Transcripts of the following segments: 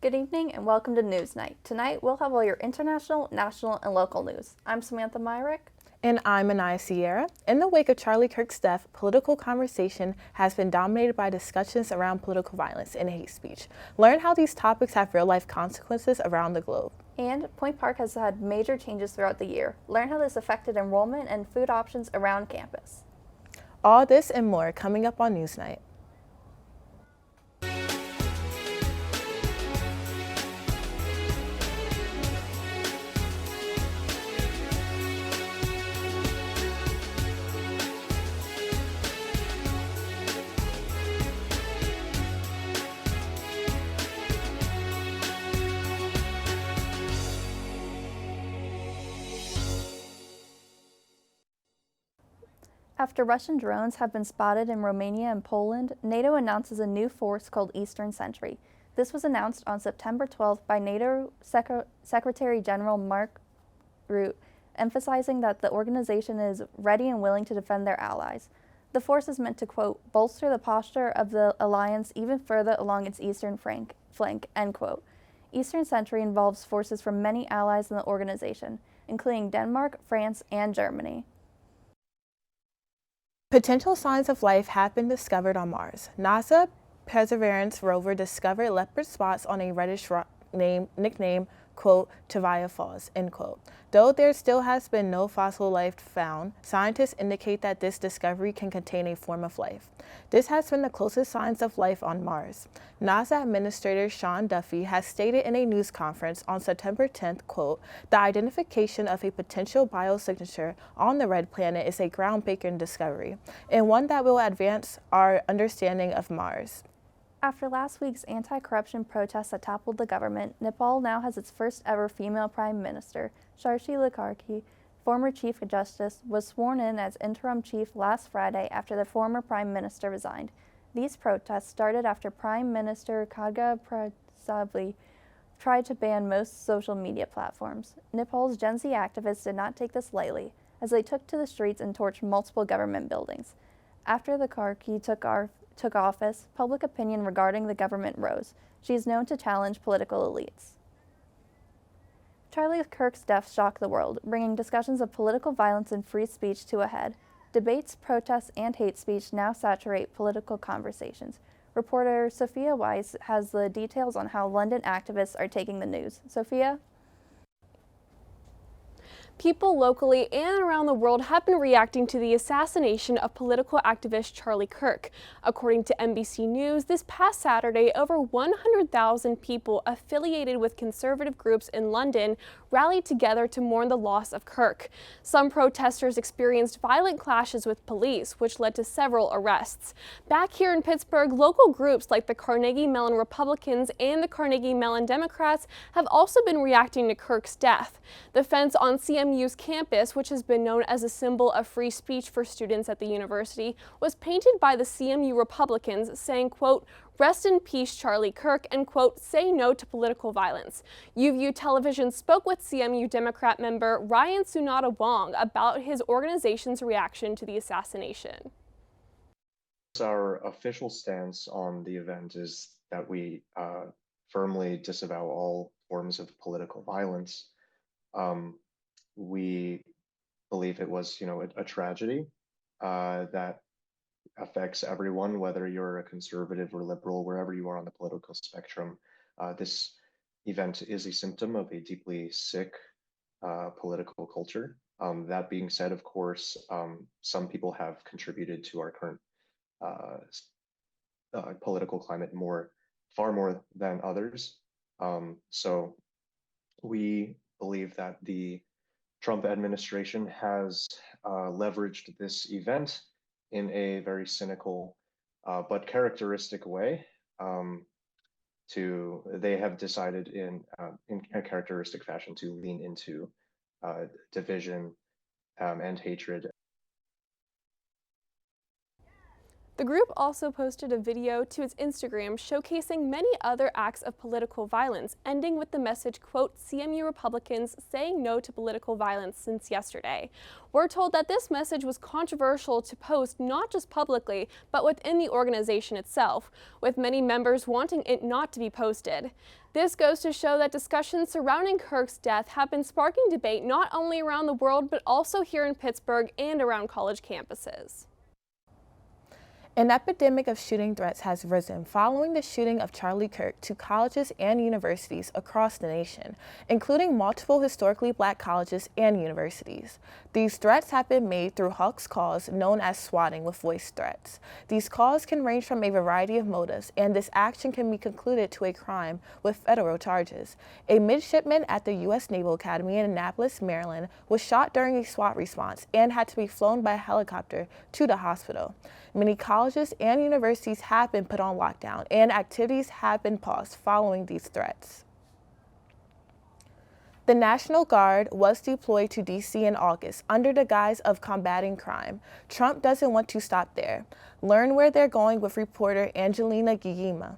Good evening and welcome to NewsNight. Tonight we'll have all your international, national, and local news. I'm Samantha Myrick. And I'm Anaya Sierra. In the wake of Charlie Kirk's death, political conversation has been dominated by discussions around political violence and hate speech. Learn how these topics have real-life consequences around the globe. And Point Park has had major changes throughout the year. Learn how this affected enrollment and food options around campus. All this and more coming up on NewsNight. After Russian drones have been spotted in Romania and Poland, NATO announces a new force called Eastern Sentry. This was announced on September 12th by NATO Secretary General Mark Rutte, emphasizing that the organization is ready and willing to defend their allies. The force is meant to, quote, bolster the posture of the alliance even further along its eastern flank, end quote. Eastern Sentry involves forces from many allies in the organization, including Denmark, France, and Germany. Potential signs of life have been discovered on Mars. NASA Perseverance rover discovered leopard spots on a reddish rock nicknamed, quote, Tavia Falls, end quote. Though there still has been no fossil life found, scientists indicate that this discovery can contain a form of life. This has been the closest signs of life on Mars. NASA Administrator Sean Duffy has stated in a news conference on September 10th, quote, the identification of a potential biosignature on the red planet is a groundbreaking discovery, and one that will advance our understanding of Mars. After last week's anti-corruption protests that toppled the government, Nepal now has its first ever female prime minister. Shashi Likharki, former Chief Justice, was sworn in as interim chief last Friday after the former prime minister resigned. These protests started after Prime Minister Khadga Prasad tried to ban most social media platforms. Nepal's Gen Z activists did not take this lightly, as they took to the streets and torched multiple government buildings. After Likharki took office, public opinion regarding the government rose. She is known to challenge political elites. Charlie Kirk's death shocked the world, bringing discussions of political violence and free speech to a head. Debates, protests, and hate speech now saturate political conversations. Reporter Sophia Weiss has the details on how London activists are taking the news. Sophia? People locally and around the world have been reacting to the assassination of political activist Charlie Kirk. According to NBC News, this past Saturday, over 100,000 people affiliated with conservative groups in London rallied together to mourn the loss of Kirk. Some protesters experienced violent clashes with police, which led to several arrests. Back here in Pittsburgh, local groups like the Carnegie Mellon Republicans and the Carnegie Mellon Democrats have also been reacting to Kirk's death. The fence on CMU's campus, which has been known as a symbol of free speech for students at the university, was painted by the CMU Republicans saying, quote, rest in peace, Charlie Kirk, and, quote, say no to political violence. UView Television spoke with CMU Democrat member Ryan Sunata Wong about his organization's reaction to the assassination. Our official stance on the event is that we firmly disavow all forms of political violence. We believe it was, a tragedy that affects everyone, whether you're a conservative or liberal, wherever you are on the political spectrum. This event is a symptom of a deeply sick political culture. That being said, of course, some people have contributed to our current political climate far more than others. So we believe that the Trump administration has leveraged this event in a very cynical but characteristic way. They have decided in a characteristic fashion to lean into division and hatred. The group also posted a video to its Instagram showcasing many other acts of political violence, ending with the message, quote, CMU Republicans saying no to political violence since yesterday. We're told that this message was controversial to post not just publicly, but within the organization itself, with many members wanting it not to be posted. This goes to show that discussions surrounding Kirk's death have been sparking debate not only around the world, but also here in Pittsburgh and around college campuses. An epidemic of shooting threats has risen following the shooting of Charlie Kirk to colleges and universities across the nation, including multiple historically black colleges and universities. These threats have been made through hoax calls known as swatting with voice threats. These calls can range from a variety of motives, and this action can be concluded to a crime with federal charges. A midshipman at the U.S. Naval Academy in Annapolis, Maryland, was shot during a SWAT response and had to be flown by a helicopter to the hospital. Many colleges and universities have been put on lockdown, and activities have been paused following these threats. The National Guard was deployed to D.C. in August under the guise of combating crime. Trump doesn't want to stop there. Learn where they're going with reporter Angelina Guillermo.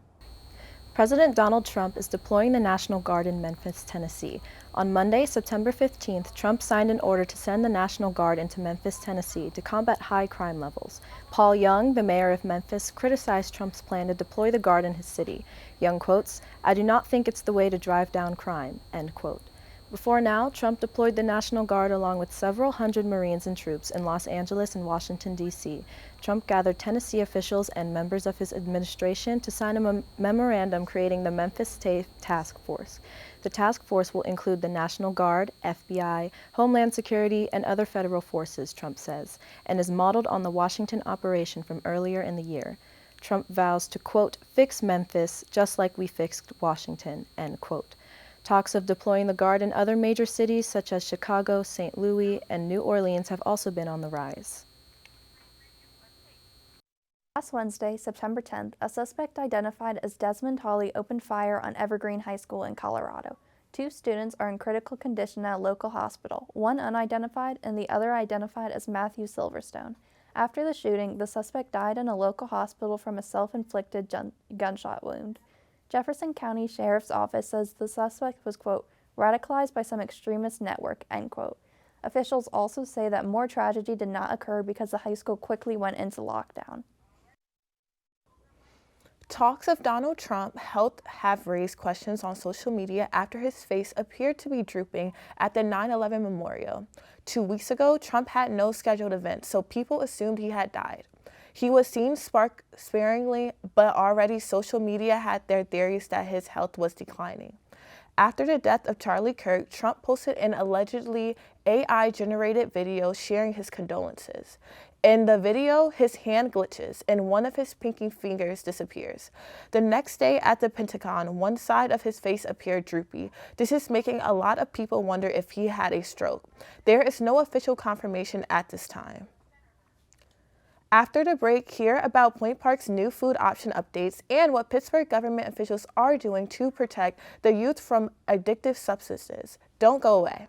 President Donald Trump is deploying the National Guard in Memphis, Tennessee. On Monday, September 15th, Trump signed an order to send the National Guard into Memphis, Tennessee to combat high crime levels. Paul Young, the mayor of Memphis, criticized Trump's plan to deploy the Guard in his city. Young quotes, "I do not think it's the way to drive down crime," end quote. Before now, Trump deployed the National Guard along with several hundred Marines and troops in Los Angeles and Washington, D.C. Trump gathered Tennessee officials and members of his administration to sign a memorandum creating the Memphis State Task Force. The task force will include the National Guard, FBI, Homeland Security, and other federal forces, Trump says, and is modeled on the Washington operation from earlier in the year. Trump vows to, quote, fix Memphis just like we fixed Washington, end quote. Talks of deploying the Guard in other major cities such as Chicago, St. Louis, and New Orleans have also been on the rise. Last Wednesday, September 10th, a suspect identified as Desmond Hawley opened fire on Evergreen High School in Colorado. 2 students are in critical condition at a local hospital, one unidentified and the other identified as Matthew Silverstone. After the shooting, the suspect died in a local hospital from a self-inflicted gunshot wound. Jefferson County Sheriff's Office says the suspect was, quote, radicalized by some extremist network, end quote. Officials also say that more tragedy did not occur because the high school quickly went into lockdown. Talks of Donald Trump's health have raised questions on social media after his face appeared to be drooping at the 9/11 memorial. 2 weeks ago, Trump had no scheduled events, so people assumed he had died. He was seen sparingly, but already social media had their theories that his health was declining. After the death of Charlie Kirk, Trump posted an allegedly AI-generated video sharing his condolences. In the video, his hand glitches and one of his pinky fingers disappears. The next day at the Pentagon, one side of his face appeared droopy. This is making a lot of people wonder if he had a stroke. There is no official confirmation at this time. After the break, hear about Point Park's new food option updates and what Pittsburgh government officials are doing to protect the youth from addictive substances. Don't go away.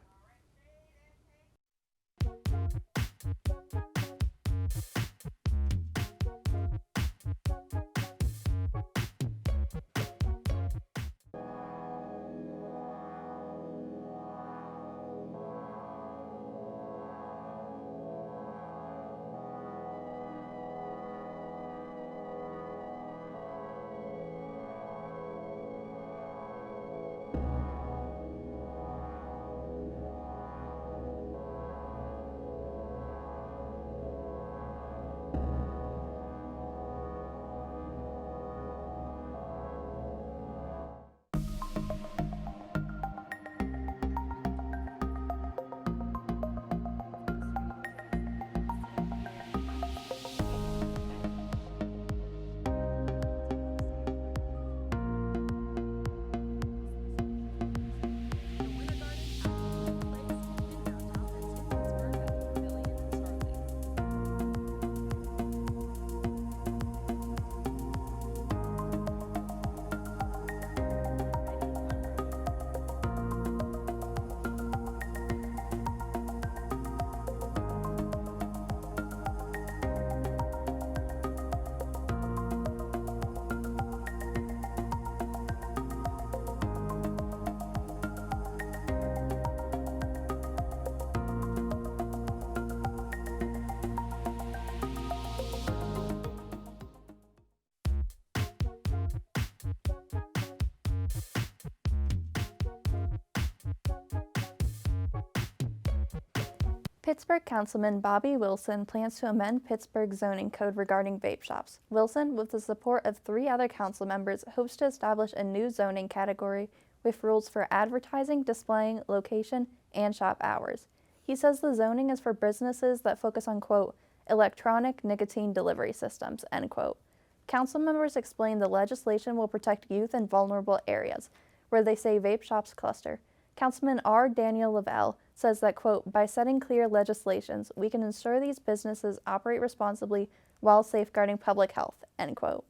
Pittsburgh Councilman Bobby Wilson plans to amend Pittsburgh's zoning code regarding vape shops. Wilson, with the support of 3 other council members, hopes to establish a new zoning category with rules for advertising, displaying, location, and shop hours. He says the zoning is for businesses that focus on, quote, electronic nicotine delivery systems, end quote. Council members explained the legislation will protect youth in vulnerable areas, where they say vape shops cluster. Councilman R. Daniel Lavelle says that, quote, by setting clear legislations, we can ensure these businesses operate responsibly while safeguarding public health, end quote.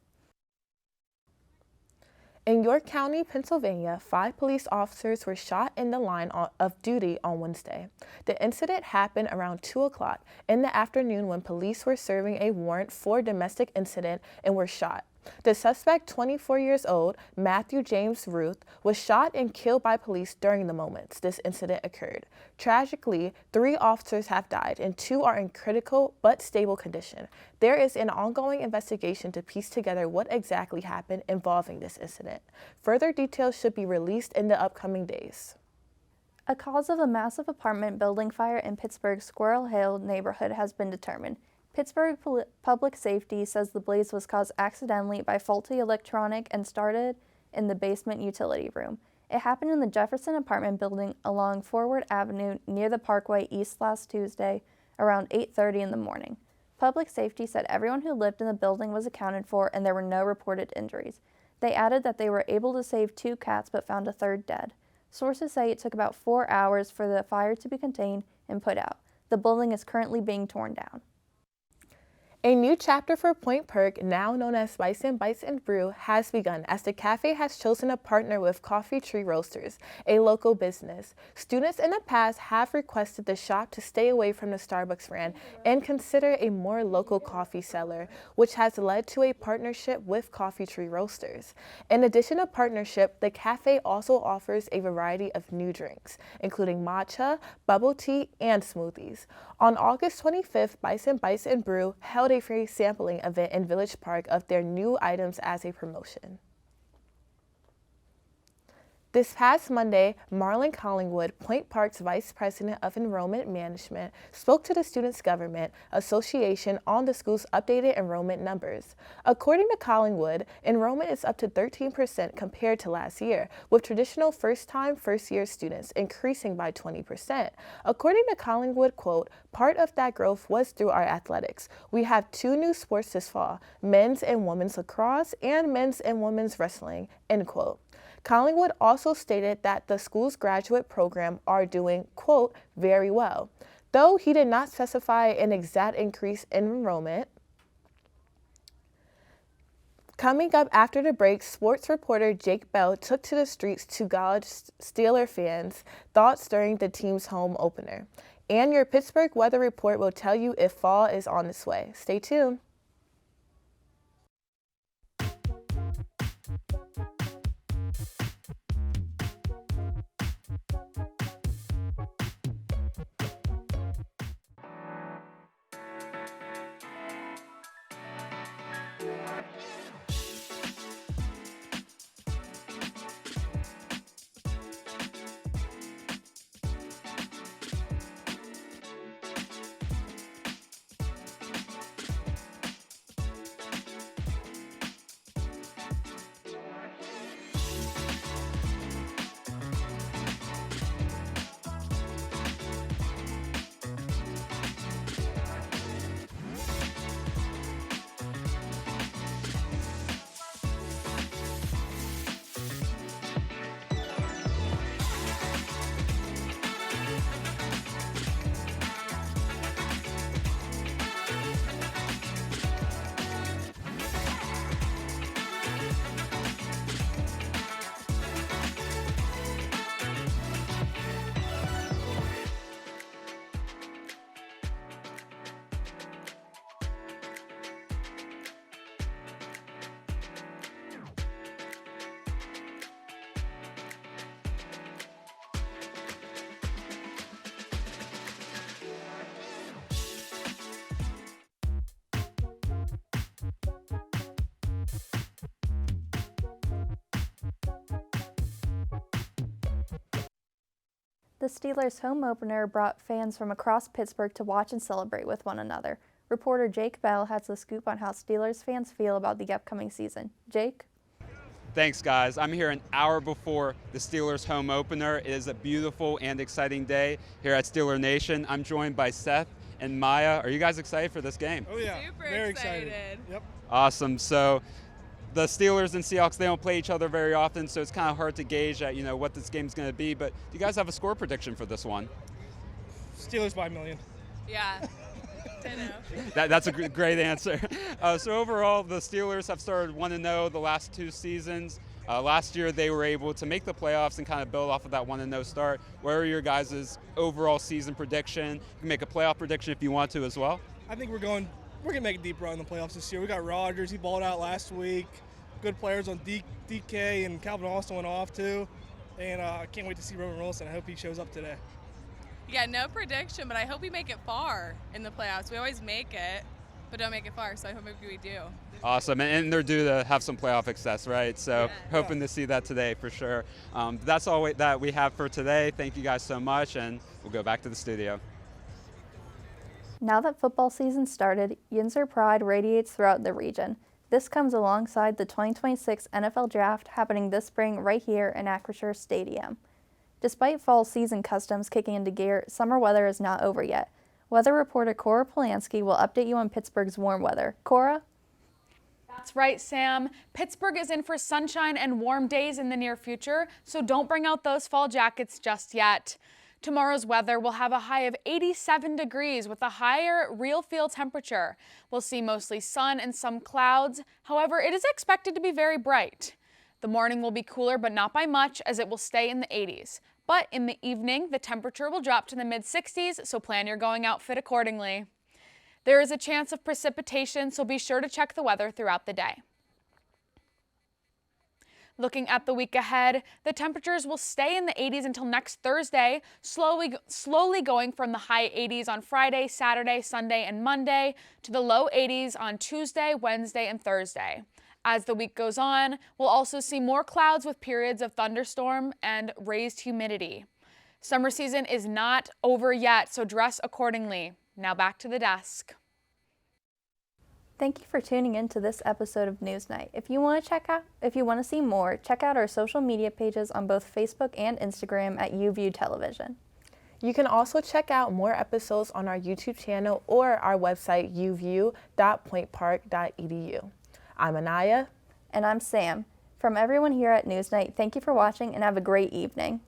In York County, Pennsylvania, 5 police officers were shot in the line of duty on Wednesday. The incident happened around 2 o'clock in the afternoon when police were serving a warrant for domestic incident and were shot. The suspect, 24 years old, Matthew James Ruth, was shot and killed by police during the moments this incident occurred. Tragically, 3 officers have died and 2 are in critical but stable condition. There is an ongoing investigation to piece together what exactly happened involving this incident. Further details should be released in the upcoming days. A cause of a massive apartment building fire in Pittsburgh's Squirrel Hill neighborhood has been determined. Pittsburgh Public Safety says the blaze was caused accidentally by faulty electronic and started in the basement utility room. It happened in the Jefferson apartment building along Forward Avenue near the Parkway East last Tuesday around 8:30 in the morning. Public Safety said everyone who lived in the building was accounted for and there were no reported injuries. They added that they were able to save 2 cats but found a third dead. Sources say it took about 4 hours for the fire to be contained and put out. The building is currently being torn down. A new chapter for Point Perk, now known as Bison Bites and Brew, has begun as the cafe has chosen to partner with Coffee Tree Roasters, a local business. Students in the past have requested the shop to stay away from the Starbucks brand and consider a more local coffee seller, which has led to a partnership with Coffee Tree Roasters. In addition to partnership, the cafe also offers a variety of new drinks, including matcha, bubble tea, and smoothies. On August 25th, Bison Bites and Brew held a free sampling event in Village Park of their new items as a promotion. This past Monday, Marlon Collingwood, Point Park's Vice President of Enrollment Management, spoke to the Students' Government Association on the school's updated enrollment numbers. According to Collingwood, enrollment is up to 13% compared to last year, with traditional first-time, first-year students increasing by 20%. According to Collingwood, quote, part of that growth was through our athletics. We have 2 new sports this fall, men's and women's lacrosse and men's and women's wrestling, end quote. Collingwood also stated that the school's graduate program are doing, quote, very well. Though he did not specify an exact increase in enrollment. Coming up after the break, sports reporter Jake Bell took to the streets to gauge Steeler fans' thoughts during the team's home opener. And your Pittsburgh weather report will tell you if fall is on its way. Stay tuned. The Steelers' home opener brought fans from across Pittsburgh to watch and celebrate with one another. Reporter Jake Bell has the scoop on how Steelers fans feel about the upcoming season. Jake? Thanks, guys. I'm here an hour before the Steelers' home opener. It is a beautiful and exciting day here at Steeler Nation. I'm joined by Seth and Maya. Are you guys excited for this game? Oh yeah, Super very excited. Yep. Awesome. So the Steelers and Seahawks, they don't play each other very often, so it's kind of hard to gauge at, what this game's going to be. But do you guys have a score prediction for this one? Steelers by a million. Yeah. I know. That's a great answer. So overall, the Steelers have started 1-0 the last two seasons. Last year, they were able to make the playoffs and kind of build off of that 1-0 start. What are your guys' overall season prediction? You can make a playoff prediction if you want to as well. I think we're gonna make a deep run in the playoffs this year. We got Rodgers, he balled out last week. Good players on DK, and Calvin Austin went off too. And I can't wait to see Roman Wilson. I hope he shows up today. Yeah, no prediction, but I hope we make it far in the playoffs. We always make it, but don't make it far, so I hope maybe we do. Awesome, and they're due to have some playoff success, right? So Yeah. hoping to see that today for sure. That's all that we have for today. Thank you guys so much, and we'll go back to the studio. Now that football season started, Yinzer pride radiates throughout the region. This comes alongside the 2026 NFL Draft happening this spring right here in Acrisure Stadium. Despite fall season customs kicking into gear, summer weather is not over yet. Weather reporter Cora Polanski will update you on Pittsburgh's warm weather. Cora? That's right, Sam. Pittsburgh is in for sunshine and warm days in the near future, so don't bring out those fall jackets just yet. Tomorrow's weather will have a high of 87 degrees with a higher real feel temperature. We'll see mostly sun and some clouds. However, it is expected to be very bright. The morning will be cooler, but not by much, as it will stay in the 80s. But in the evening, the temperature will drop to the mid-60s, so plan your going outfit accordingly. There is a chance of precipitation, so be sure to check the weather throughout the day. Looking at the week ahead, the temperatures will stay in the 80s until next Thursday, slowly going from the high 80s on Friday, Saturday, Sunday, and Monday to the low 80s on Tuesday, Wednesday, and Thursday. As the week goes on, we'll also see more clouds with periods of thunderstorm and raised humidity. Summer season is not over yet, so dress accordingly. Now back to the desk. Thank you for tuning in to this episode of NewsNight. If you want to see more, check out our social media pages on both Facebook and Instagram at UView Television. You can also check out more episodes on our YouTube channel or our website uview.pointpark.edu. I'm Anaya. And I'm Sam. From everyone here at NewsNight, thank you for watching and have a great evening.